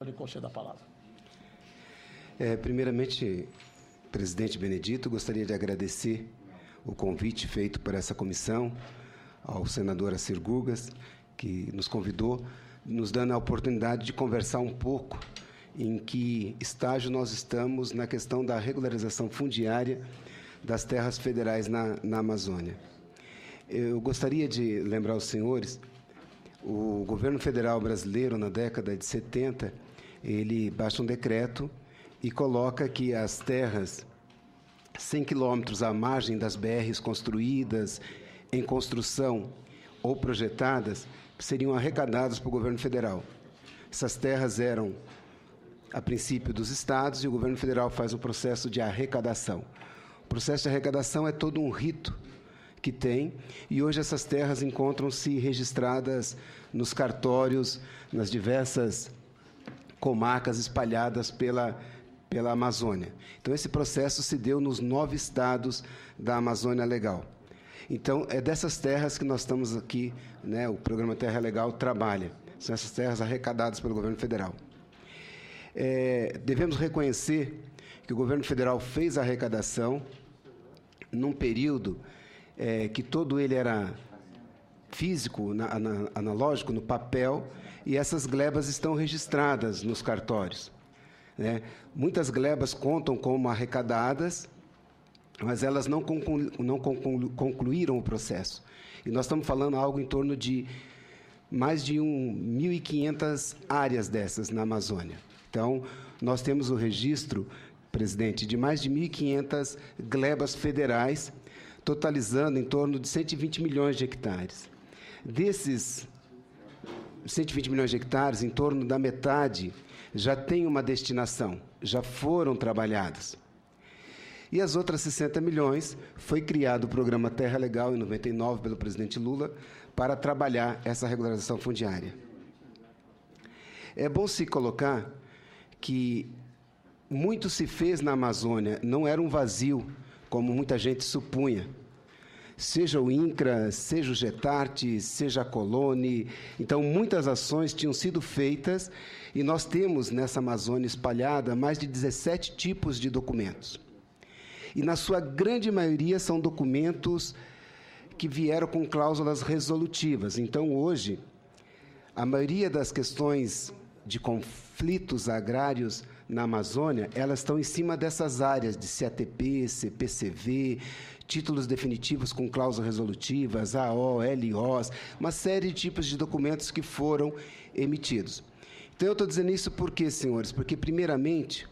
Lhe concedo a palavra. Primeiramente, presidente Benedito, gostaria de agradecer o convite feito por essa comissão ao senador Assir Gugas, que nos convidou, nos dando a oportunidade de conversar um pouco em que estágio nós estamos na questão da regularização fundiária das terras federais na Amazônia. Eu gostaria de lembrar aos senhores, o governo federal brasileiro, na década de 70, ele baixa um decreto e coloca que as terras 100 quilômetros à margem das BRs construídas, em construção ou projetadas, seriam arrecadadas para o governo federal. Essas terras eram, a princípio, dos estados, e o governo federal faz um processo de arrecadação. O processo de arrecadação é todo um rito que tem, e hoje essas terras encontram-se registradas nos cartórios, nas diversas comarcas espalhadas pela Amazônia. Então, esse processo se deu nos 9 estados da Amazônia Legal. Então, é dessas terras que nós estamos aqui, né, o programa Terra Legal trabalha. São essas terras arrecadadas pelo governo federal. Devemos reconhecer que o governo federal fez a arrecadação num período que todo ele era físico, analógico, no papel, e essas glebas estão registradas nos cartórios. Muitas glebas contam como arrecadadas, mas elas não concluíram o processo. E nós estamos falando algo em torno de mais de 1.500 áreas dessas na Amazônia. Então, nós temos o registro, presidente, de mais de 1.500 glebas federais, totalizando em torno de 120 milhões de hectares. Desses 120 milhões de hectares, em torno da metade já tem uma destinação, já foram trabalhadas. E as outras 60 milhões, foi criado o programa Terra Legal, em 99, pelo presidente Lula, para trabalhar essa regularização fundiária. É bom se colocar que muito se fez na Amazônia, não era um vazio, como muita gente supunha. Seja o INCRA, seja o GETART, seja a Colone. Então, muitas ações tinham sido feitas e nós temos, nessa Amazônia espalhada, mais de 17 tipos de documentos. E, na sua grande maioria, são documentos que vieram com cláusulas resolutivas. Então, hoje, a maioria das questões de conflitos agrários na Amazônia, elas estão em cima dessas áreas de CATP, CPCV, títulos definitivos com cláusulas resolutivas, AO, LOs, uma série de tipos de documentos que foram emitidos. Então, eu estou dizendo isso por quê, senhores? Porque, primeiramente,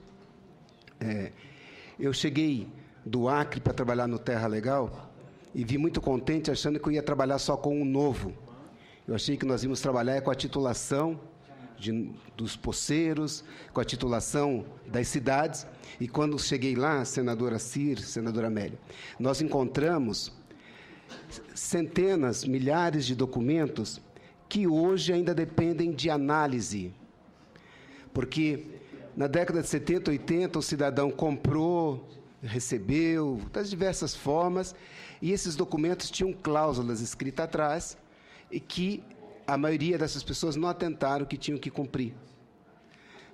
eu cheguei do Acre para trabalhar no Terra Legal e vi muito contente, achando que eu ia trabalhar só com o novo. Eu achei que nós íamos trabalhar com a titulação dos poceiros, com a titulação das cidades, e quando cheguei lá, senadora Assir, senadora Amélia, nós encontramos centenas, milhares de documentos que hoje ainda dependem de análise, porque na década de 70, 80, o cidadão comprou, recebeu, das diversas formas, e esses documentos tinham cláusulas escritas atrás, e que a maioria dessas pessoas não atentaram que tinham que cumprir.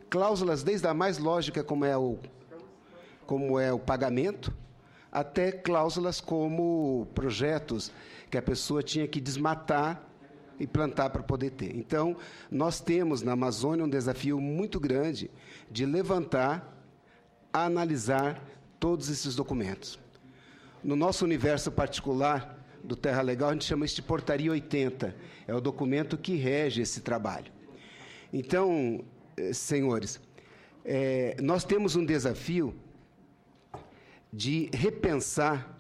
Cláusulas desde a mais lógica, como é o pagamento, até cláusulas como projetos que a pessoa tinha que desmatar e plantar para poder ter. Então, nós temos na Amazônia um desafio muito grande de levantar, analisar todos esses documentos. No nosso universo particular do Terra Legal, a gente chama isso de Portaria 80, é o documento que rege esse trabalho. Então, senhores, nós temos um desafio de repensar,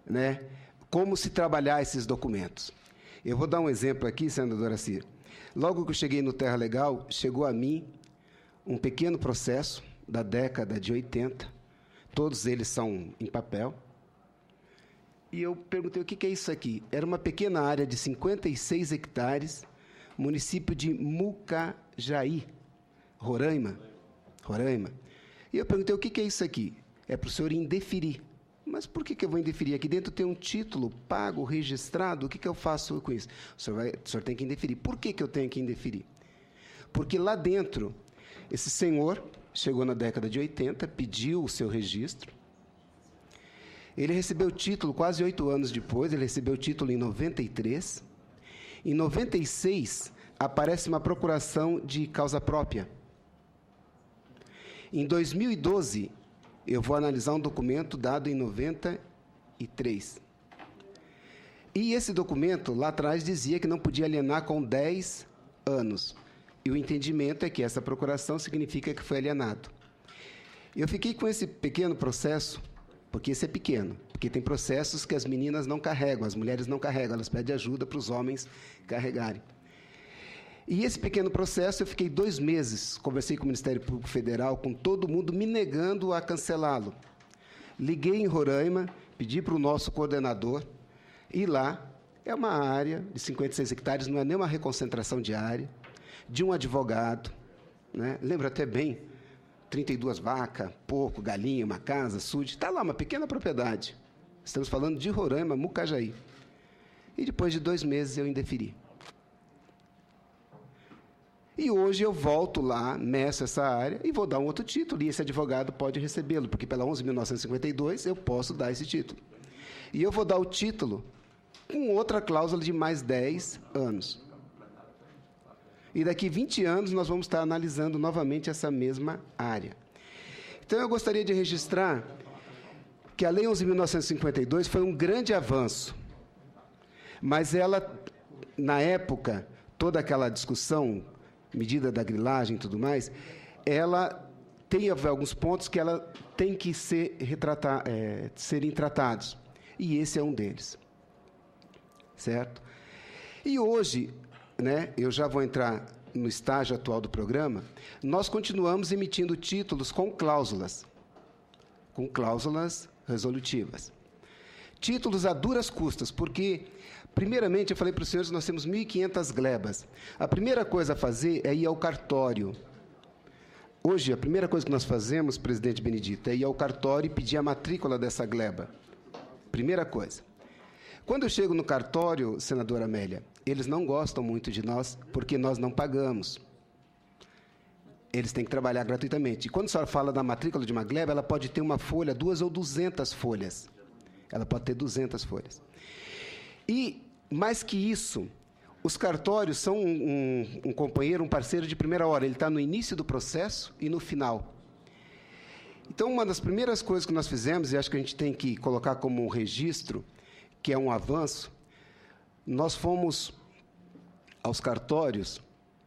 né, como se trabalhar esses documentos. Eu vou dar um exemplo aqui, senadora Assir. Logo que eu cheguei no Terra Legal, chegou a mim um pequeno processo da década de 80, todos eles são em papel, e eu perguntei, o que é isso aqui? Era uma pequena área de 56 hectares, município de Mucajaí, Roraima. E eu perguntei, o que é isso aqui? É para o senhor indeferir. Mas por que eu vou indeferir? Aqui dentro tem um título pago, registrado, o que eu faço com isso? O senhor tem que indeferir. Por que eu tenho que indeferir? Porque lá dentro, esse senhor chegou na década de 80, pediu o seu registro. Ele recebeu o título quase 8 anos depois, ele recebeu o título em 93. Em 96, aparece uma procuração de causa própria. Em 2012, eu vou analisar um documento dado em 93. E esse documento, lá atrás, dizia que não podia alienar com 10 anos. E o entendimento é que essa procuração significa que foi alienado. Eu fiquei com esse pequeno processo, porque esse é pequeno, porque tem processos que as meninas não carregam, as mulheres não carregam, elas pedem ajuda para os homens carregarem. E esse pequeno processo, eu fiquei 2 meses, conversei com o Ministério Público Federal, com todo mundo me negando a cancelá-lo. Liguei em Roraima, pedi para o nosso coordenador ir lá. É uma área de 56 hectares, não é nem uma reconcentração de área, de um advogado, né? Lembro até bem, 32 vacas, porco, galinha, uma casa, açude, está lá, uma pequena propriedade. Estamos falando de Roraima, Mucajaí. E depois de 2 meses eu indeferi. E hoje eu volto lá, meço essa área e vou dar um outro título, e esse advogado pode recebê-lo, porque pela 11.952 eu posso dar esse título. E eu vou dar o título com outra cláusula de mais 10 anos. E daqui 20 anos nós vamos estar analisando novamente essa mesma área. Então eu gostaria de registrar que a Lei 11.952 foi um grande avanço, mas ela, na época, toda aquela discussão, medida da grilagem e tudo mais, ela tem alguns pontos que ela tem que serem tratados. E esse é um deles. Certo? E hoje, né, eu já vou entrar no estágio atual do programa, nós continuamos emitindo títulos com cláusulas resolutivas. Títulos a duras custas, porque, primeiramente, eu falei para os senhores, nós temos 1.500 glebas. A primeira coisa a fazer é ir ao cartório. Hoje, a primeira coisa que nós fazemos, presidente Benedito, é ir ao cartório e pedir a matrícula dessa gleba. Primeira coisa. Quando eu chego no cartório, senadora Amélia, eles não gostam muito de nós, porque nós não pagamos. Eles têm que trabalhar gratuitamente. E quando a senhora fala da matrícula de uma gleba, ela pode ter uma folha, 2 ou 200 folhas. Ela pode ter 200 folhas. E, mais que isso, os cartórios são um companheiro, um parceiro de primeira hora. Ele está no início do processo e no final. Então, uma das primeiras coisas que nós fizemos, e acho que a gente tem que colocar como um registro, que é um avanço, nós fomos aos cartórios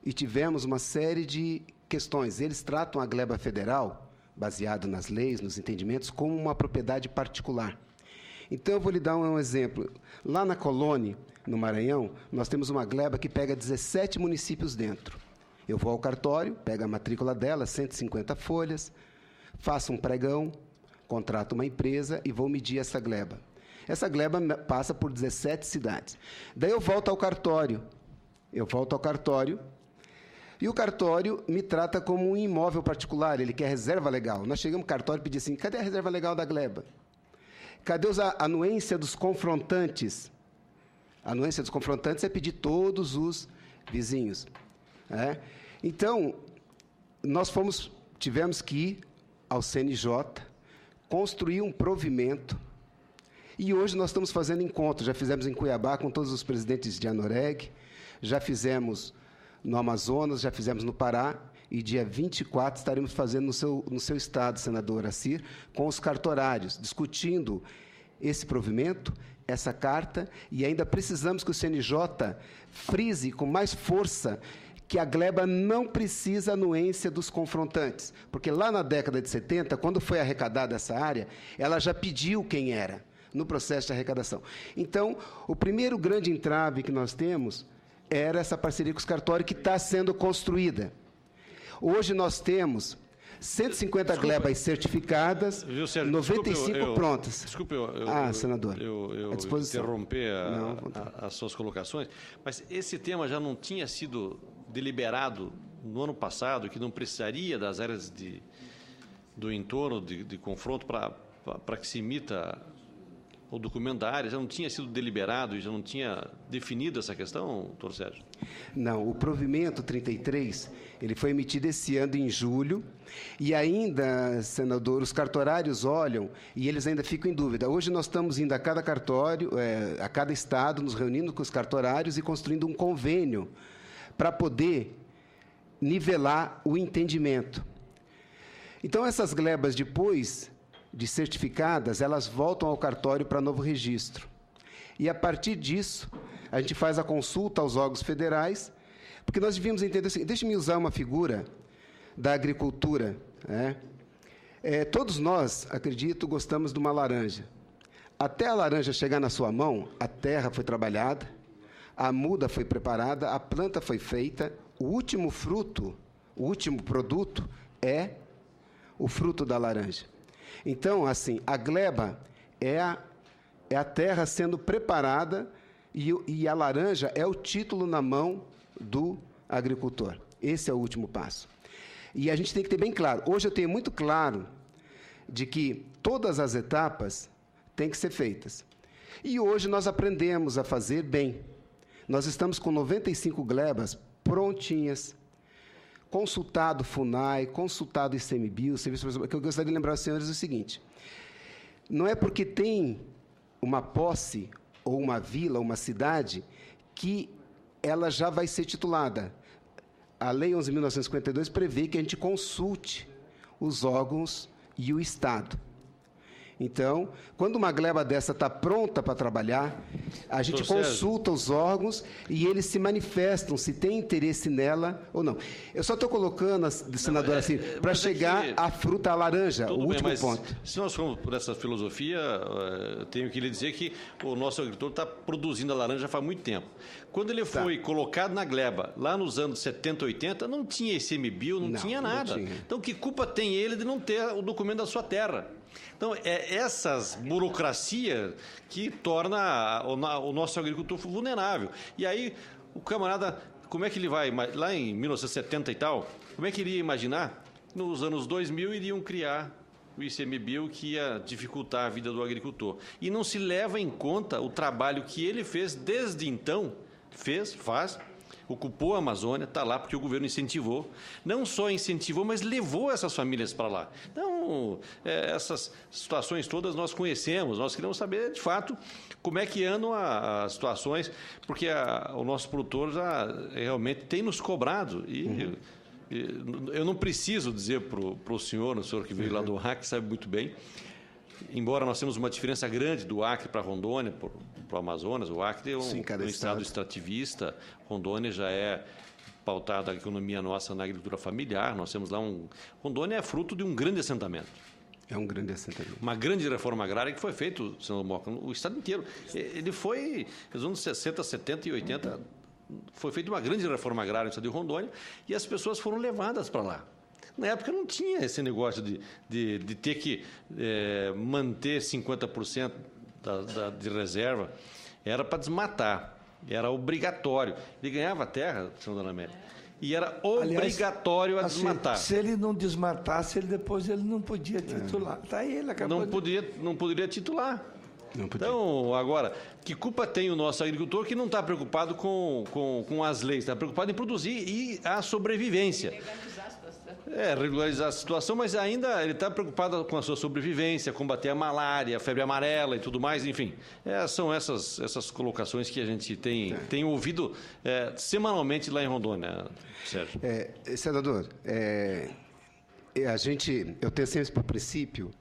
e tivemos uma série de questões. Eles tratam a gleba federal, baseado nas leis, nos entendimentos, como uma propriedade particular. Então, eu vou lhe dar um exemplo. Lá na Colônia, no Maranhão, nós temos uma gleba que pega 17 municípios dentro. Eu vou ao cartório, pego a matrícula dela, 150 folhas, faço um pregão, contrato uma empresa e vou medir essa gleba. Essa gleba passa por 17 cidades. Daí eu volto ao cartório. E o cartório me trata como um imóvel particular, ele quer reserva legal. Nós chegamos no cartório e pedimos assim, cadê a reserva legal da gleba? Cadê a anuência dos confrontantes? A anuência dos confrontantes é pedir todos os vizinhos. Então, nós tivemos que ir ao CNJ, construir um provimento, e hoje nós estamos fazendo encontros, já fizemos em Cuiabá com todos os presidentes de Anoreg, já fizemos no Amazonas, já fizemos no Pará, e dia 24 estaremos fazendo no seu estado, senador Assir, com os cartorários, discutindo esse provimento, essa carta, e ainda precisamos que o CNJ frise com mais força que a gleba não precisa anuência dos confrontantes, porque lá na década de 70, quando foi arrecadada essa área, ela já pediu quem era no processo de arrecadação. Então, o primeiro grande entrave que nós temos era essa parceria com os cartórios que está sendo construída. Hoje nós temos 150 glebas certificadas, viu, Sérgio, 95 prontas. Desculpe, senador, eu interromper as suas colocações, mas esse tema já não tinha sido deliberado no ano passado, que não precisaria das áreas do entorno de confronto para que se imita o documento da área já não tinha sido deliberado e já não tinha definido essa questão, doutor Sérgio? Não, o provimento 33, ele foi emitido esse ano em julho, e ainda, senador, os cartorários olham e eles ainda ficam em dúvida. Hoje nós estamos indo a cada cartório, a cada estado, nos reunindo com os cartorários e construindo um convênio para poder nivelar o entendimento. Então, essas glebas, depois de certificadas, elas voltam ao cartório para novo registro. E, a partir disso, a gente faz a consulta aos órgãos federais, porque nós devíamos entender assim, deixe-me usar uma figura da agricultura. Todos nós, acredito, gostamos de uma laranja. Até a laranja chegar na sua mão, a terra foi trabalhada, a muda foi preparada, a planta foi feita, o último fruto, o último produto é o fruto da laranja. Então, assim, a gleba é a terra sendo preparada e a laranja é o título na mão do agricultor. Esse é o último passo. E a gente tem que ter bem claro. Hoje eu tenho muito claro de que todas as etapas têm que ser feitas. E hoje nós aprendemos a fazer bem. Nós estamos com 95 glebas prontinhas, consultado FUNAI, consultado ICMBio, o que eu gostaria de lembrar aos senhores é o seguinte: não é porque tem uma posse, ou uma vila, uma cidade, que ela já vai ser titulada. A Lei 11.952 prevê que a gente consulte os órgãos e o Estado. Então, quando uma gleba dessa está pronta para trabalhar, a gente consulta os órgãos e eles se manifestam se tem interesse nela ou não. Eu só estou colocando, senador, assim, para chegar à fruta, à laranja, o último ponto. Se nós formos por essa filosofia, tenho que lhe dizer que o nosso agricultor está produzindo a laranja faz muito tempo. Quando ele foi colocado na gleba, lá nos anos 70, 80, não tinha ICMBio, não tinha nada. Não tinha. Então, que culpa tem ele de não ter o documento da sua terra? Então, é essas burocracias que torna o nosso agricultor vulnerável. E aí, o camarada, como é que ele vai, lá em 1970 e tal, como é que ele ia imaginar? Nos anos 2000 iriam criar o ICMBio, que ia dificultar a vida do agricultor. E não se leva em conta o trabalho que ele fez desde então, faz, ocupou a Amazônia, está lá porque o governo incentivou. Não só incentivou, mas levou essas famílias para lá. Então, essas situações todas nós conhecemos, nós queremos saber, de fato, como é que andam as situações, porque o nosso produtor já realmente tem nos cobrado. E eu não preciso dizer para o senhor que veio lá do Acre, sabe muito bem, embora nós temos uma diferença grande do Acre para Rondônia, para o Amazonas, o Acre é um estado extrativista, Rondônia já é pautada a economia nossa na agricultura familiar, nós temos lá Rondônia é fruto de um grande assentamento. É um grande assentamento. Uma grande reforma agrária que foi feita, senador Moca, o estado inteiro. Ele foi, nos anos 60, 70 e 80, foi feita uma grande reforma agrária no estado de Rondônia e as pessoas foram levadas para lá. Na época não tinha esse negócio de ter que manter 50% de reserva. Era para desmatar, era obrigatório. Ele ganhava terra, senador Amélia, e era obrigatório a desmatar. Se ele não desmatasse, depois ele não podia titular. Tá, ele acabou não poderia titular. Então, agora, que culpa tem o nosso agricultor que não está preocupado com as leis, está preocupado em produzir e a sobrevivência. Regularizar a situação, mas ainda ele está preocupado com a sua sobrevivência, combater a malária, a febre amarela e tudo mais, enfim. São essas colocações que a gente tem ouvido semanalmente lá em Rondônia, Sérgio. Senador, eu tenho sempre por princípio,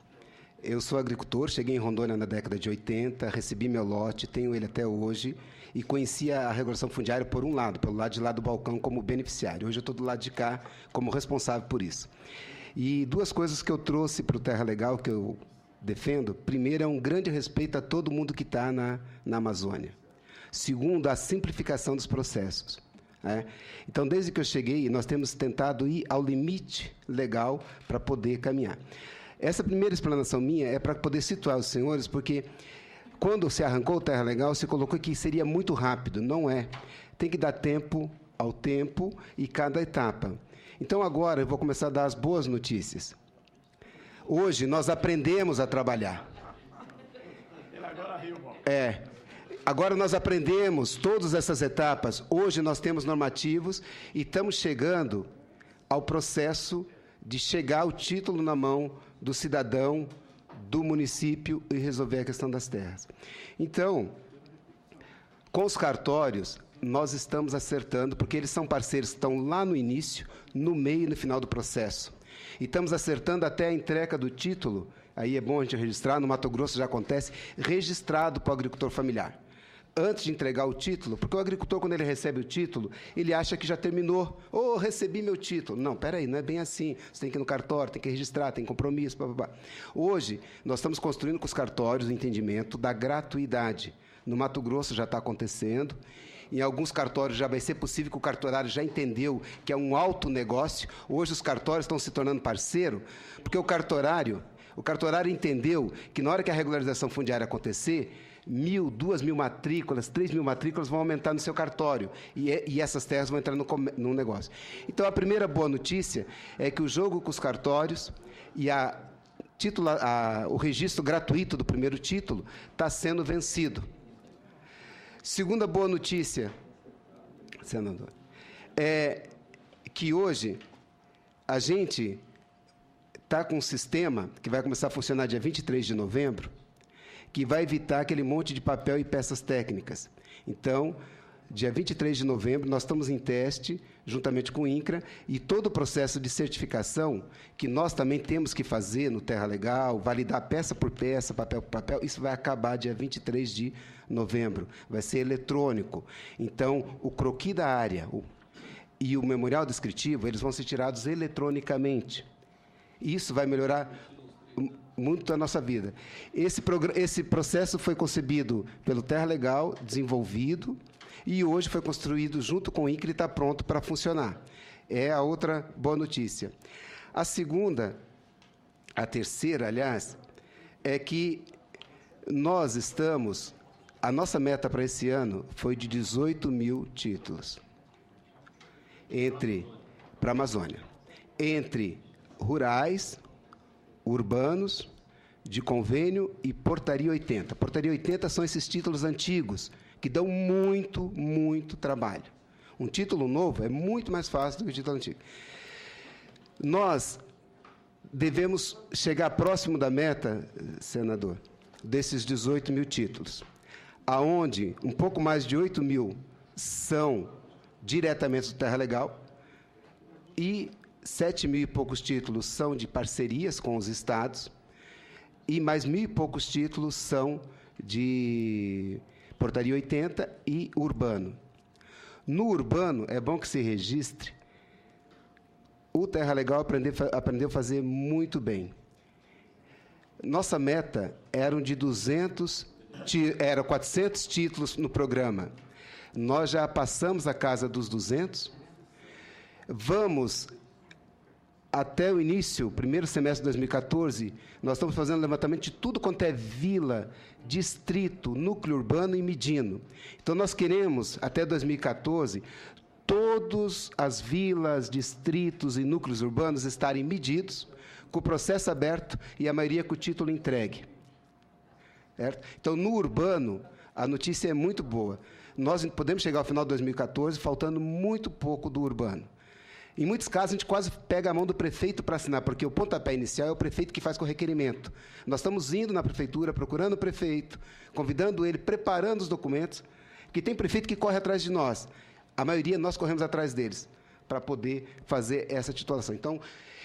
eu sou agricultor, cheguei em Rondônia na década de 80, recebi meu lote, tenho ele até hoje, e conhecia a regulação fundiária por um lado, pelo lado de lá do balcão como beneficiário. Hoje eu estou do lado de cá como responsável por isso. E duas coisas que eu trouxe para o Terra Legal, que eu defendo. Primeiro, é um grande respeito a todo mundo que está na Amazônia. Segundo, a simplificação dos processos. Então, desde que eu cheguei, nós temos tentado ir ao limite legal para poder caminhar. Essa primeira explanação minha é para poder situar os senhores, porque quando se arrancou o Terra Legal, se colocou que seria muito rápido. Não é. Tem que dar tempo ao tempo e cada etapa. Então, agora, eu vou começar a dar as boas notícias. Hoje, nós aprendemos a trabalhar. Agora nós aprendemos todas essas etapas. Hoje nós temos normativos e estamos chegando ao processo de chegar o título na mão do cidadão, do município e resolver a questão das terras. Então, com os cartórios, nós estamos acertando, porque eles são parceiros, estão lá no início, no meio e no final do processo. E estamos acertando até a entrega do título, aí é bom a gente registrar, no Mato Grosso já acontece, registrado para o agricultor familiar. Antes de entregar o título, porque o agricultor, quando ele recebe o título, ele acha que já terminou. Recebi meu título. Não, peraí, não é bem assim. Você tem que ir no cartório, tem que registrar, tem compromisso, blá. Hoje, nós estamos construindo com os cartórios o entendimento da gratuidade. No Mato Grosso já está acontecendo. Em alguns cartórios já vai ser possível que o cartorário já entendeu que é um alto negócio. Hoje os cartórios estão se tornando parceiro, porque o cartorário entendeu que na hora que a regularização fundiária acontecer, 1.000, 2.000 matrículas, 3.000 matrículas vão aumentar no seu cartório e essas terras vão entrar no negócio. Então, a primeira boa notícia é que o jogo com os cartórios e o registro gratuito do primeiro título está sendo vencido. Segunda boa notícia, senador, é que hoje a gente está com um sistema que vai começar a funcionar dia 23 de novembro, que vai evitar aquele monte de papel e peças técnicas. Então, dia 23 de novembro, nós estamos em teste, juntamente com o INCRA, e todo o processo de certificação, que nós também temos que fazer no Terra Legal, validar peça por peça, papel por papel, isso vai acabar dia 23 de novembro. Vai ser eletrônico. Então, o croquis da área e o memorial descritivo, eles vão ser tirados eletronicamente. Isso vai melhorar muito a nossa vida. Esse processo foi concebido pelo Terra Legal, desenvolvido, e hoje foi construído junto com o INCRA e está pronto para funcionar. É a outra boa notícia. A terceira, aliás, é que a nossa meta para esse ano foi de 18.000 títulos para a Amazônia, entre rurais, urbanos, de convênio e portaria 80. Portaria 80 são esses títulos antigos, que dão muito, muito trabalho. Um título novo é muito mais fácil do que o título antigo. Nós devemos chegar próximo da meta, senador, desses 18.000 títulos, aonde um pouco mais de 8.000 são diretamente do Terra Legal e 7.000 e poucos títulos são de parcerias com os estados e mais 1.000 e poucos títulos são de portaria 80 e urbano. No urbano, é bom que se registre, o Terra Legal aprendeu a fazer muito bem. Nossa meta era 400 títulos no programa. Nós já passamos a casa dos 200. Vamos, até o início, primeiro semestre de 2014, nós estamos fazendo levantamento de tudo quanto é vila, distrito, núcleo urbano e medindo. Então, nós queremos, até 2014, todas as vilas, distritos e núcleos urbanos estarem medidos, com o processo aberto e a maioria com o título entregue. Certo? Então, no urbano, a notícia é muito boa. Nós podemos chegar ao final de 2014 faltando muito pouco do urbano. Em muitos casos, a gente quase pega a mão do prefeito para assinar, porque o pontapé inicial é o prefeito que faz com o requerimento. Nós estamos indo na prefeitura, procurando o prefeito, convidando ele, preparando os documentos, porque tem prefeito que corre atrás de nós. A maioria, nós corremos atrás deles, para poder fazer essa titulação. Então,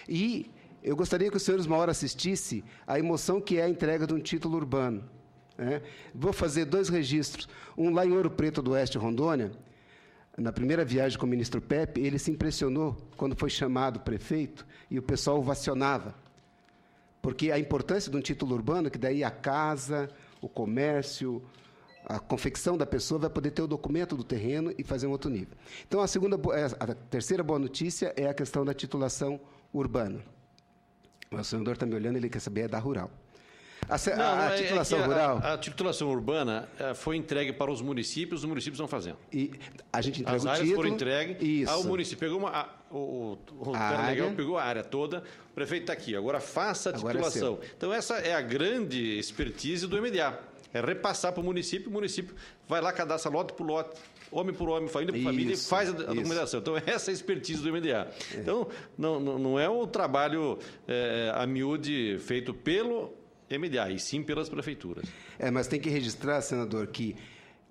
e eu gostaria que os senhores uma hora assistissem a emoção que é a entrega de um título urbano. Vou fazer 2 registros. Um lá em Ouro Preto do Oeste, Rondônia. Na primeira viagem com o ministro Pepe, ele se impressionou quando foi chamado prefeito e o pessoal ovacionava. Porque a importância de um título urbano, que daí a casa, o comércio, a confecção da pessoa vai poder ter o documento do terreno e fazer um outro nível. Então, a terceira boa notícia é a questão da titulação urbana. O senador está me olhando, ele quer saber da rural. A titulação rural... A titulação urbana foi entregue para os municípios vão fazendo. E a gente entrega as o áreas título... foram entregues, Isso. O município pegou o Terra Legal pegou a área toda, o prefeito está aqui, agora faça a titulação. Então, essa é a grande expertise do MDA. É repassar para o município vai lá, cadastra lote por lote, homem por homem, família por família, e faz a documentação. Então, essa é a expertise do MDA. Então, não é um trabalho a miúde feito pelo MDA, e sim pelas prefeituras. Mas tem que registrar, senador, que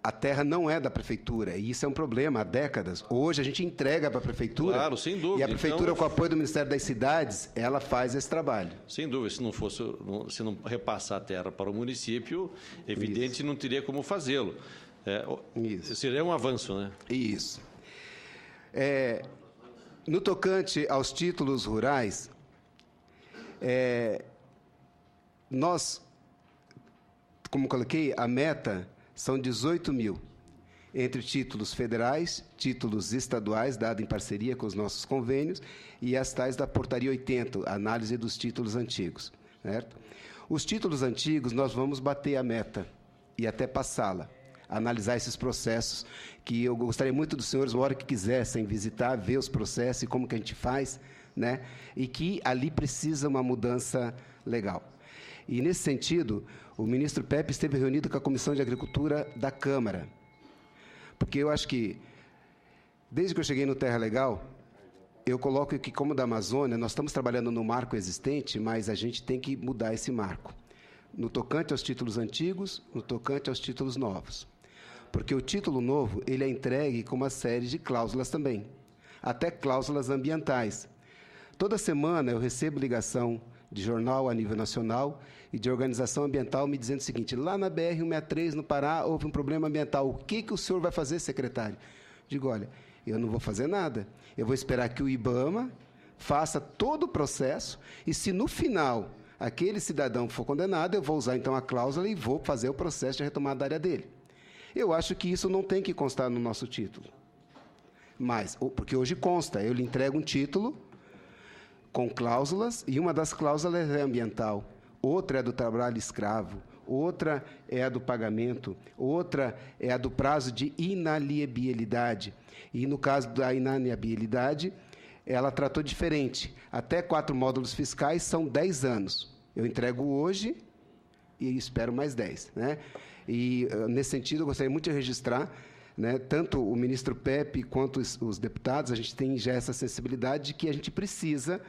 a terra não é da prefeitura, e isso é um problema há décadas. Hoje a gente entrega para a prefeitura. Claro, sem dúvida. E a prefeitura, com o apoio do Ministério das Cidades, ela faz esse trabalho. Sem dúvida. Se não repassar a terra para o município, evidente, não teria como fazê-lo. Seria um avanço, né? Isso. No tocante aos títulos rurais, nós, como coloquei, a meta são 18 mil, entre títulos federais, títulos estaduais, dado em parceria com os nossos convênios, e as tais da Portaria 80, análise dos títulos antigos. Certo? Os títulos antigos, nós vamos bater a meta e até passá-la, analisar esses processos, que eu gostaria muito dos senhores, uma hora que quisessem visitar, ver os processos e como que a gente faz, né? E que ali precisa uma mudança legal. E, nesse sentido, o ministro Pepe esteve reunido com a Comissão de Agricultura da Câmara. Porque eu acho que, desde que eu cheguei no Terra Legal, eu coloco que, como da Amazônia, nós estamos trabalhando no marco existente, mas a gente tem que mudar esse marco. No tocante aos títulos antigos, no tocante aos títulos novos. Porque o título novo, ele é entregue com uma série de cláusulas também. Até cláusulas ambientais. Toda semana eu recebo ligação de jornal a nível nacional e de organização ambiental me dizendo o seguinte: lá na BR-163, no Pará, houve um problema ambiental. O que o senhor vai fazer, secretário? Digo, olha, eu não vou fazer nada. Eu vou esperar que o IBAMA faça todo o processo e, se no final aquele cidadão for condenado, eu vou usar então a cláusula e vou fazer o processo de retomada da área dele. Eu acho que isso não tem que constar no nosso título. Mas, porque hoje consta, eu lhe entrego um título com cláusulas, e uma das cláusulas é ambiental, outra é do trabalho escravo, outra é a do pagamento, outra é a do prazo de inaliabilidade. E, no caso da inaliabilidade, ela tratou diferente. Até 4 módulos fiscais são 10 anos. Eu entrego hoje e espero mais 10. Né? E, nesse sentido, eu gostaria muito de registrar, né, tanto o ministro Pepe quanto os deputados, a gente tem já essa sensibilidade de que a gente precisa.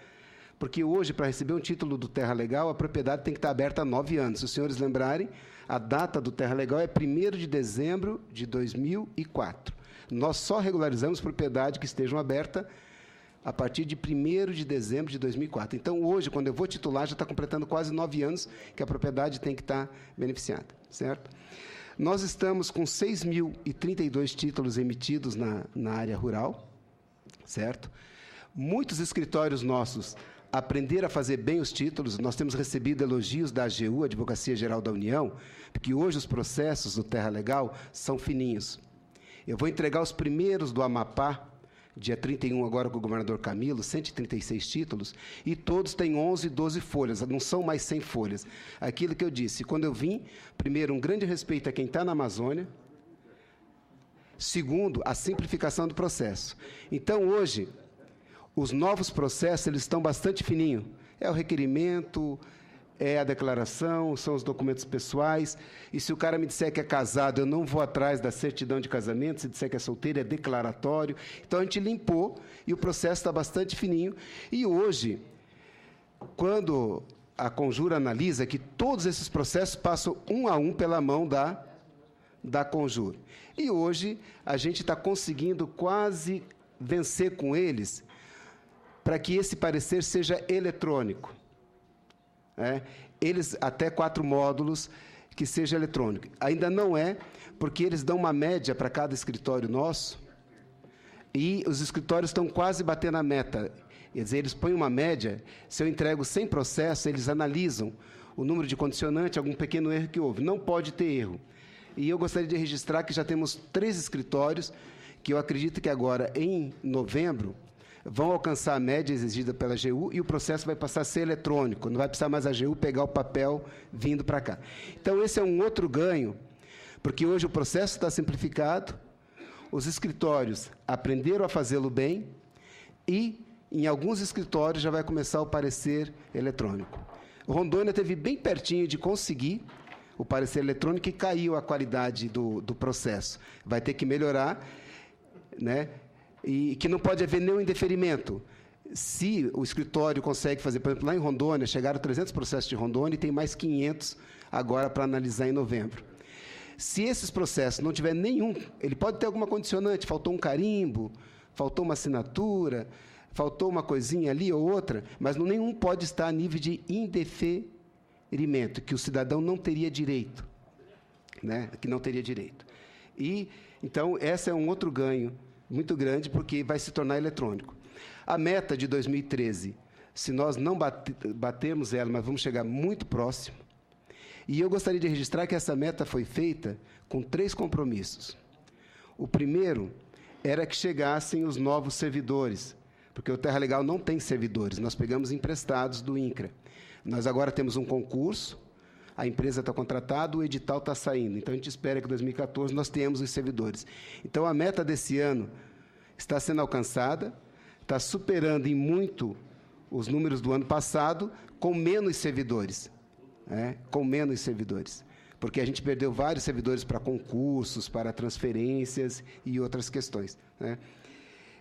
Porque hoje, para receber um título do Terra Legal, a propriedade tem que estar aberta há 9 anos. Se os senhores lembrarem, a data do Terra Legal é 1º de dezembro de 2004. Nós só regularizamos propriedade que estejam aberta a partir de 1º de dezembro de 2004. Então, hoje, quando eu vou titular, já está completando quase 9 anos que a propriedade tem que estar beneficiada. Certo? Nós estamos com 6.032 títulos emitidos na área rural. Certo? Muitos escritórios nossos aprenderam a fazer bem os títulos. Nós temos recebido elogios da AGU, Advocacia Geral da União, porque hoje os processos do Terra Legal são fininhos. Eu vou entregar os primeiros do Amapá, dia 31 agora com o governador Camilo, 136 títulos, e todos têm 11, 12 folhas, não são mais 100 folhas. Aquilo que eu disse, quando eu vim, primeiro, um grande respeito a quem está na Amazônia, segundo, a simplificação do processo. Então, hoje, os novos processos, eles estão bastante fininhos. É o requerimento, é a declaração, são os documentos pessoais. E se o cara me disser que é casado, eu não vou atrás da certidão de casamento. Se disser que é solteiro, é declaratório. Então, a gente limpou e o processo está bastante fininho. E hoje, quando a Conjura analisa que todos esses processos passam um a um pela mão da Conjura. E hoje, a gente está conseguindo quase vencer com eles para que esse parecer seja eletrônico. Eles, até 4 módulos, que seja eletrônico. Ainda não é, porque eles dão uma média para cada escritório nosso, e os escritórios estão quase batendo a meta. Quer dizer, eles põem uma média, se eu entrego 100 processos, eles analisam o número de condicionante, algum pequeno erro que houve. Não pode ter erro. E eu gostaria de registrar que já temos 3 escritórios, que eu acredito que agora, em novembro, vão alcançar a média exigida pela AGU e o processo vai passar a ser eletrônico, não vai precisar mais a AGU pegar o papel vindo para cá. Então, esse é um outro ganho, porque hoje o processo está simplificado, os escritórios aprenderam a fazê-lo bem e, em alguns escritórios, já vai começar o parecer eletrônico. O Rondônia teve bem pertinho de conseguir o parecer eletrônico e caiu a qualidade do processo. Vai ter que melhorar, né? E que não pode haver nenhum indeferimento. Se o escritório consegue fazer, por exemplo, lá em Rondônia, chegaram 300 processos de Rondônia e tem mais 500 agora para analisar em novembro. Se esses processos não tiver nenhum, ele pode ter alguma condicionante, faltou um carimbo, faltou uma assinatura, faltou uma coisinha ali ou outra, mas nenhum pode estar a nível de indeferimento, que o cidadão não teria direito, né? Que não teria direito. E, então, esse é um outro ganho muito grande, porque vai se tornar eletrônico. A meta de 2013, se nós não batermos ela, mas vamos chegar muito próximo, e eu gostaria de registrar que essa meta foi feita com 3 compromissos. O primeiro era que chegassem os novos servidores, porque o Terra Legal não tem servidores, nós pegamos emprestados do INCRA. Nós agora temos um concurso, a empresa está contratada, o edital está saindo. Então, a gente espera que em 2014 nós tenhamos os servidores. Então, a meta desse ano está sendo alcançada, está superando em muito os números do ano passado, com menos servidores. Com menos servidores. Porque a gente perdeu vários servidores para concursos, para transferências e outras questões, né?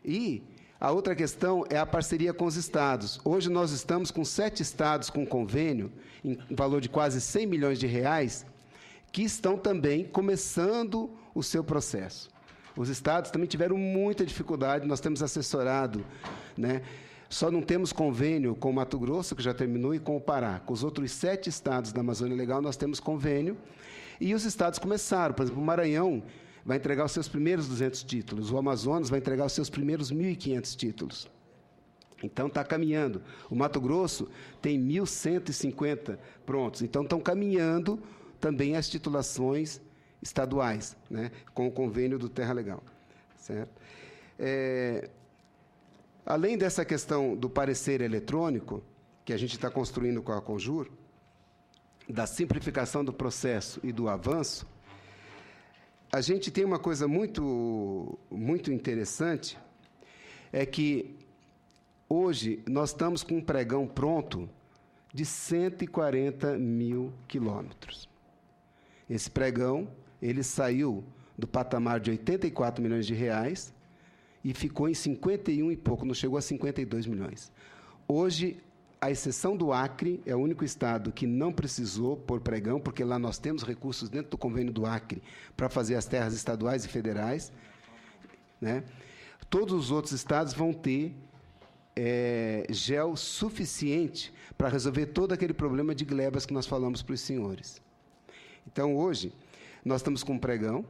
E a outra questão é a parceria com os estados. Hoje nós estamos com 7 estados com convênio, em valor de quase 100 milhões de reais, que estão também começando o seu processo. Os estados também tiveram muita dificuldade, nós temos assessorado, né? Só não temos convênio com o Mato Grosso, que já terminou, e com o Pará. Com os outros 7 estados da Amazônia Legal, nós temos convênio, e os estados começaram. Por exemplo, o Maranhão vai entregar os seus primeiros 200 títulos, o Amazonas vai entregar os seus primeiros 1.500 títulos. Então, está caminhando. O Mato Grosso tem 1.150 prontos. Então, estão caminhando também as titulações estaduais, né, com o convênio do Terra Legal. Certo? Além dessa questão do parecer eletrônico, que a gente está construindo com a Conjur, da simplificação do processo e do avanço, a gente tem uma coisa muito interessante, é que hoje nós estamos com um pregão pronto de 140 mil quilômetros. Esse pregão, ele saiu do patamar de 84 milhões de reais e ficou em 51 e pouco, não chegou a 52 milhões. Hoje, a exceção do Acre, é o único estado que não precisou pôr pregão, porque lá nós temos recursos dentro do convênio do Acre para fazer as terras estaduais e federais, né? Todos os outros estados vão ter gel suficiente para resolver todo aquele problema de glebas que nós falamos para os senhores. Então, hoje, nós estamos com um pregão,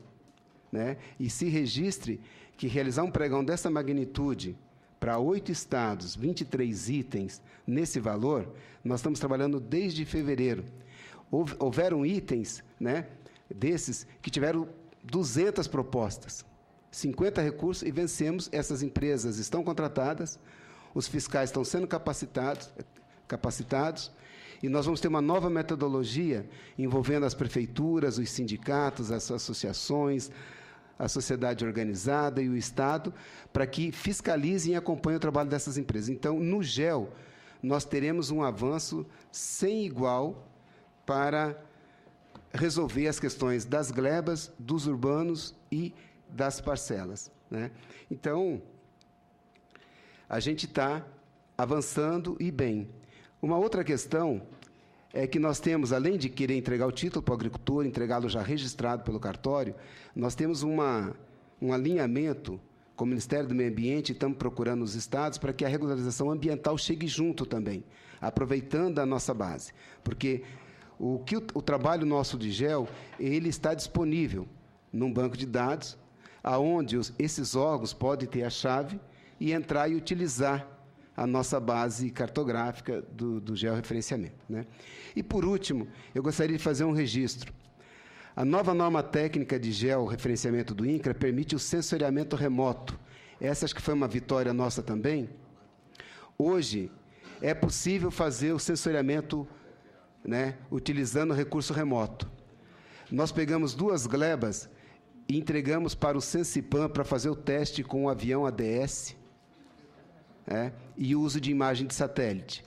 né? E se registre que realizar um pregão dessa magnitude para 8 estados, 23 itens, nesse valor, nós estamos trabalhando desde fevereiro. Houveram itens, né, desses que tiveram 200 propostas, 50 recursos, e vencemos. Essas empresas estão contratadas, os fiscais estão sendo capacitados, e nós vamos ter uma nova metodologia envolvendo as prefeituras, os sindicatos, as associações, a sociedade organizada e o Estado, para que fiscalizem e acompanhem o trabalho dessas empresas. Então, no GEL, nós teremos um avanço sem igual para resolver as questões das glebas, dos urbanos e das parcelas, né? Então, a gente está avançando e bem. Uma outra questão é que nós temos, além de querer entregar o título para o agricultor, entregá-lo já registrado pelo cartório, nós temos um alinhamento com o Ministério do Meio Ambiente, e estamos procurando os estados para que a regularização ambiental chegue junto também, aproveitando a nossa base. Porque o trabalho nosso de GEL, ele está disponível num banco de dados, aonde esses órgãos podem ter a chave e entrar e utilizar a nossa base cartográfica do georreferenciamento, né? E, por último, eu gostaria de fazer um registro. A nova norma técnica de georreferenciamento do INCRA permite o sensoriamento remoto. Essa acho que foi uma vitória nossa também, Hoje, é possível fazer o sensoriamento, né, utilizando o recurso remoto. Nós pegamos 2 glebas e entregamos para o Sensipan para fazer o teste com o avião ADS, e o uso de imagem de satélite,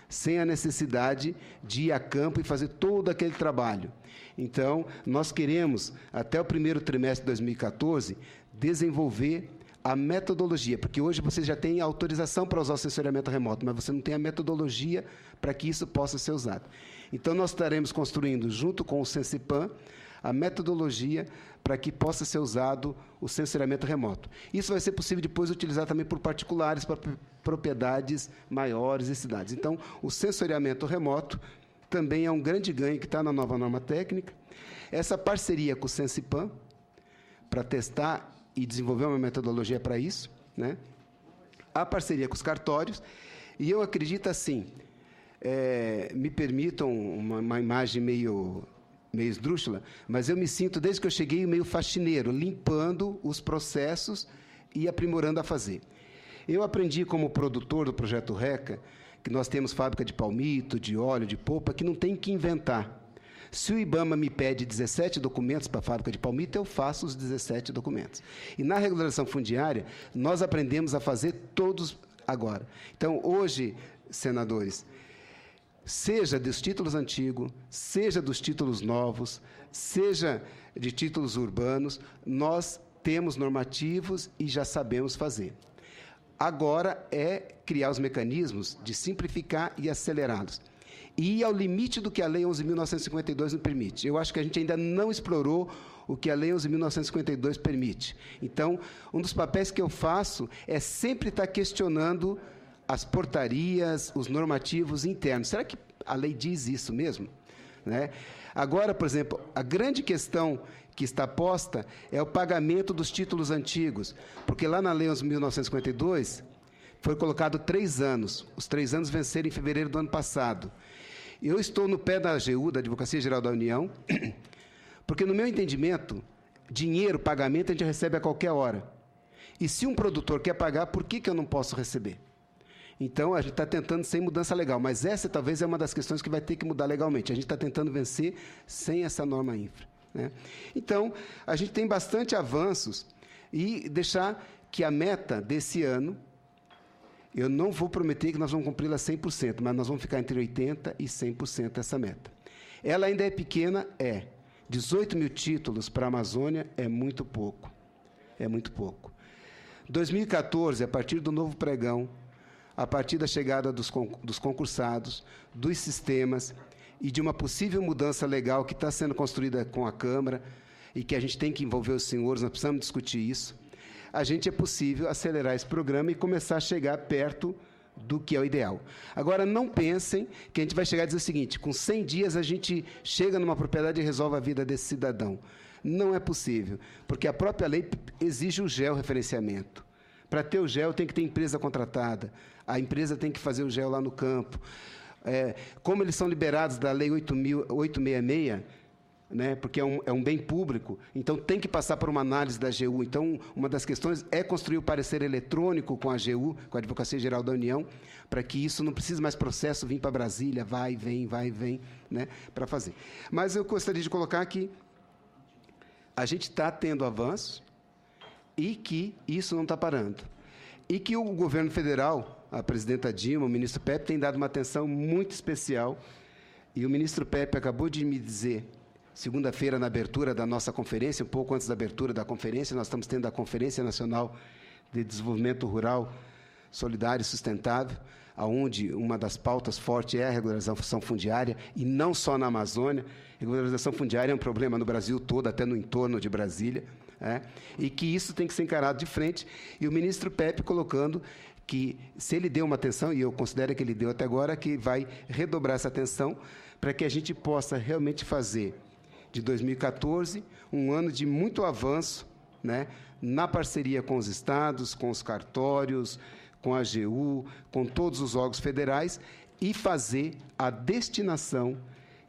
sem a necessidade de ir a campo e fazer todo aquele trabalho. Então, nós queremos, até o primeiro trimestre de 2014, desenvolver a metodologia, porque hoje você já tem autorização para usar o sensoriamento remoto, mas você não tem a metodologia para que isso possa ser usado. Então, nós estaremos construindo, junto com o Sensipan, a metodologia para que possa ser usado o sensoriamento remoto. Isso vai ser possível depois utilizar também por particulares, para propriedades maiores e cidades. Então, o sensoriamento remoto também é um grande ganho que está na nova norma técnica. Essa parceria com o Sensipan, para testar e desenvolver uma metodologia para isso, né? A parceria com os cartórios, e eu acredito assim, me permitam uma imagem meio esdrúxula, mas eu me sinto, desde que eu cheguei, meio faxineiro, limpando os processos e aprimorando a fazer. Eu aprendi como produtor do Projeto RECA, que nós temos fábrica de palmito, de óleo, de polpa, que não tem que inventar. Se o IBAMA me pede 17 documentos para a fábrica de palmito, eu faço os 17 documentos. E na regularização fundiária, nós aprendemos a fazer todos agora. Então, hoje, senadores, seja dos títulos antigos, seja dos títulos novos, seja de títulos urbanos, nós temos normativos e já sabemos fazer. Agora é criar os mecanismos de simplificar e acelerá-los. E ir ao limite do que a Lei 11.952 nos permite. Eu acho que a gente ainda não explorou o que a Lei 11.952 permite. Então, um dos papéis que eu faço é sempre estar questionando as portarias, os normativos internos. Será que a lei diz isso mesmo? Né? Agora, por exemplo, a grande questão que está posta é o pagamento dos títulos antigos, porque lá na Lei 11.952 foi colocado 3 anos. Os 3 anos venceram em fevereiro do ano passado. Eu estou no pé da AGU, da Advocacia Geral da União, porque, no meu entendimento, dinheiro, pagamento, a gente recebe a qualquer hora. E se um produtor quer pagar, por que eu não posso receber? Então, a gente está tentando sem mudança legal, mas essa talvez é uma das questões que vai ter que mudar legalmente. A gente está tentando vencer sem essa norma infra, né? Então, a gente tem bastante avanços e deixar que a meta desse ano, eu não vou prometer que nós vamos cumpri-la 100%, mas nós vamos ficar entre 80% e 100% essa meta. Ela ainda é pequena? É. 18 mil títulos para a Amazônia é muito pouco. É muito pouco. 2014, a partir do novo pregão, a partir da chegada dos concursados, dos sistemas e de uma possível mudança legal que está sendo construída com a Câmara e que a gente tem que envolver os senhores, nós precisamos discutir isso, a gente é possível acelerar esse programa e começar a chegar perto do que é o ideal. Agora, não pensem que a gente vai chegar e dizer o seguinte, com 100 dias a gente chega numa propriedade e resolve a vida desse cidadão. Não é possível, porque a própria lei exige o georreferenciamento. Para ter o GEO, tem que ter empresa contratada. A empresa tem que fazer o GEO lá no campo. Como eles são liberados da Lei 866, né, porque é um bem público, então tem que passar por uma análise da AGU. Então, uma das questões é construir o parecer eletrônico com a AGU, com a Advocacia Geral da União, para que isso não precise mais processo vir para Brasília, vai e vem, né, para fazer. Mas eu gostaria de colocar que a gente está tendo avanços, e que isso não está parando. E que o governo federal, a presidenta Dilma, o ministro Pepe, tem dado uma atenção muito especial. E o ministro Pepe acabou de me dizer, segunda-feira, na abertura da nossa conferência, um pouco antes da abertura da conferência, nós estamos tendo a Conferência Nacional de Desenvolvimento Rural Solidário e Sustentável, onde uma das pautas fortes é a regularização fundiária, e não só na Amazônia. A regularização fundiária é um problema no Brasil todo, até no entorno de Brasília. E que isso tem que ser encarado de frente, e o ministro Pepe colocando que, se ele deu uma atenção, e eu considero que ele deu até agora, que vai redobrar essa atenção para que a gente possa realmente fazer de 2014 um ano de muito avanço, né, na parceria com os estados, com os cartórios, com a AGU, com todos os órgãos federais, e fazer a destinação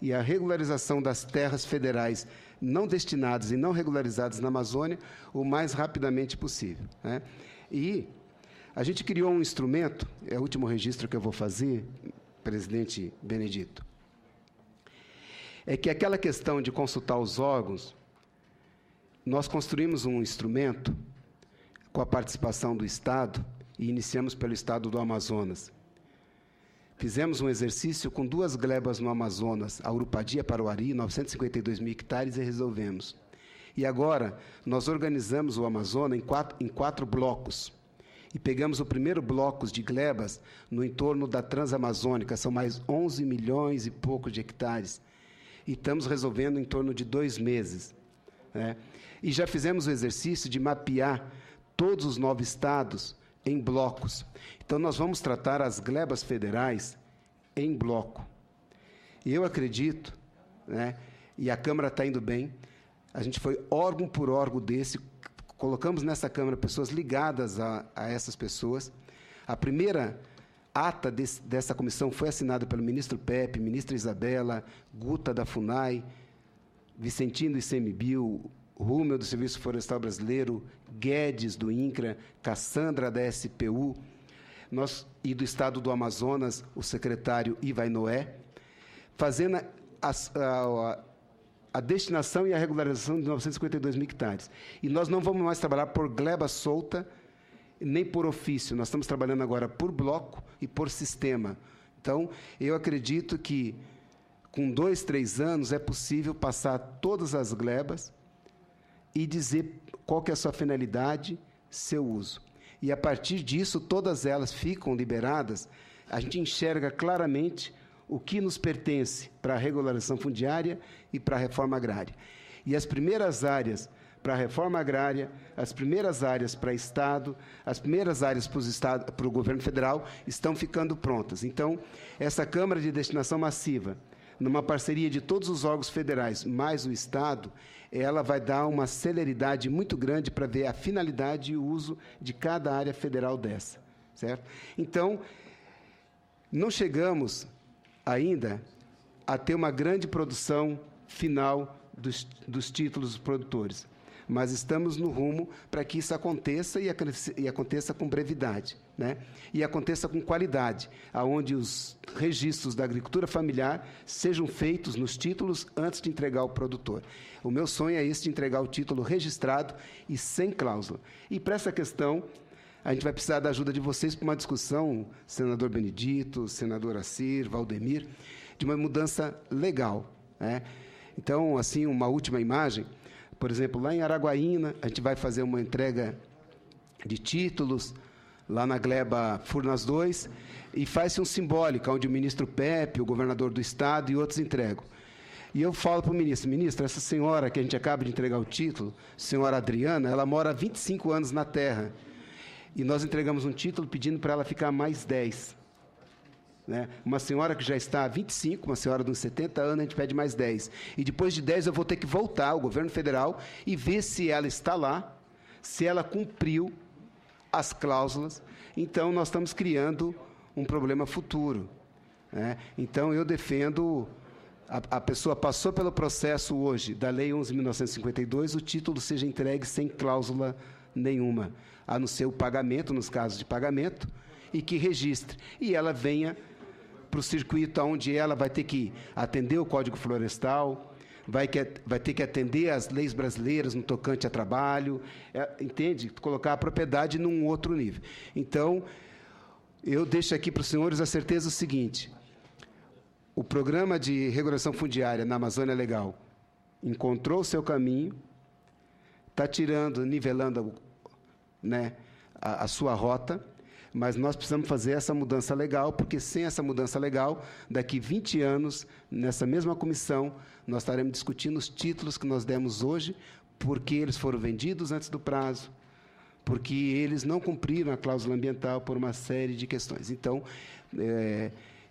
e a regularização das terras federais não destinadas e não regularizadas na Amazônia o mais rapidamente possível, né? E A gente criou um instrumento, é o último registro que eu vou fazer, presidente Benedito, é que aquela questão de consultar os órgãos, nós construímos um instrumento com a participação do Estado e iniciamos pelo Estado do Amazonas. Fizemos um exercício com 2 glebas no Amazonas, a Urupadia Paroari, 952 mil hectares, e resolvemos. E agora, nós organizamos o Amazonas em 4 blocos. E pegamos o primeiro bloco de glebas no entorno da Transamazônica, são mais 11 milhões e pouco de hectares. E estamos resolvendo em torno de 2 meses. Né? E já fizemos o exercício de mapear todos os 9 estados em blocos. Então, nós vamos tratar as glebas federais em bloco. Eu acredito, né, e a Câmara está indo bem, a gente foi órgão por órgão desse, colocamos nessa Câmara pessoas ligadas a essas pessoas. A primeira ata dessa comissão foi assinada pelo ministro Pepe, ministra Isabela, Guta da FUNAI, Vicentino do ICMBio, Rúmel do Serviço Florestal Brasileiro, Guedes do INCRA, Cassandra da SPU, e do Estado do Amazonas, o secretário Ivaí Noé, fazendo a destinação e a regularização de 952 mil hectares. E nós não vamos mais trabalhar por gleba solta, nem por ofício. Nós estamos trabalhando agora por bloco e por sistema. Então, eu acredito que, com 2, 3 anos, é possível passar todas as glebas e dizer qual que é a sua finalidade, seu uso. E, a partir disso, todas elas ficam liberadas, a gente enxerga claramente o que nos pertence para a regularização fundiária e para a reforma agrária. E as primeiras áreas para a reforma agrária, as primeiras áreas para o Estado, as primeiras áreas para o governo federal estão ficando prontas. Então, essa Câmara de Destinação Massiva, numa parceria de todos os órgãos federais, mais o Estado, ela vai dar uma celeridade muito grande para ver a finalidade e o uso de cada área federal dessa, certo? Então, não chegamos ainda a ter uma grande produção final dos títulos dos produtores, mas estamos no rumo para que isso aconteça e aconteça com brevidade, né? E aconteça com qualidade, aonde os registros da agricultura familiar sejam feitos nos títulos antes de entregar ao produtor. O meu sonho é esse, de entregar o título registrado e sem cláusula. E para essa questão, a gente vai precisar da ajuda de vocês para uma discussão, senador Benedito, senador Assir, Valdemir, de uma mudança legal, né? Então, assim, uma última imagem, por exemplo, lá em Araguaína, a gente vai fazer uma entrega de títulos, lá na gleba Furnas 2, e faz-se um simbólico, onde o ministro Pepe, o governador do Estado e outros entregam. E eu falo para o ministro, essa senhora que a gente acaba de entregar o título, senhora Adriana, ela mora há 25 anos na terra, e nós entregamos um título pedindo para ela ficar mais 10. Né? Uma senhora que já está há 25, uma senhora de uns 70 anos, a gente pede mais 10. E depois de 10 eu vou ter que voltar ao governo federal e ver se ela está lá, se ela cumpriu as cláusulas. Então, nós estamos criando um problema futuro, né? Então, eu defendo... A pessoa passou pelo processo hoje da Lei 11.952, o título seja entregue sem cláusula nenhuma, a não ser o pagamento, nos casos de pagamento, e que registre. E ela venha para o circuito onde ela vai ter que atender o Código Florestal, vai ter que atender as leis brasileiras no tocante a trabalho, entende? Colocar a propriedade num outro nível. Então, eu deixo aqui para os senhores a certeza o seguinte: o programa de regulação fundiária na Amazônia Legal encontrou o seu caminho, está nivelando, né, a sua rota, mas nós precisamos fazer essa mudança legal, porque sem essa mudança legal, daqui 20 anos, nessa mesma comissão, nós estaremos discutindo os títulos que nós demos hoje, porque eles foram vendidos antes do prazo, porque eles não cumpriram a cláusula ambiental por uma série de questões. Então,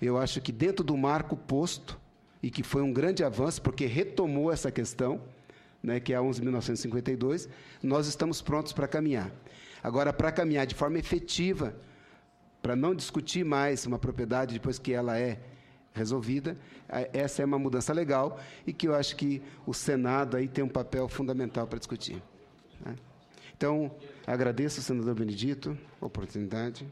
eu acho que dentro do marco posto, e que foi um grande avanço, porque retomou essa questão, né, que é a 11.952, nós estamos prontos para caminhar. Agora, para caminhar de forma efetiva, para não discutir mais uma propriedade depois que ela é resolvida, essa é uma mudança legal e que eu acho que o Senado aí tem um papel fundamental para discutir, né? Então, agradeço, senador Benedito, a oportunidade.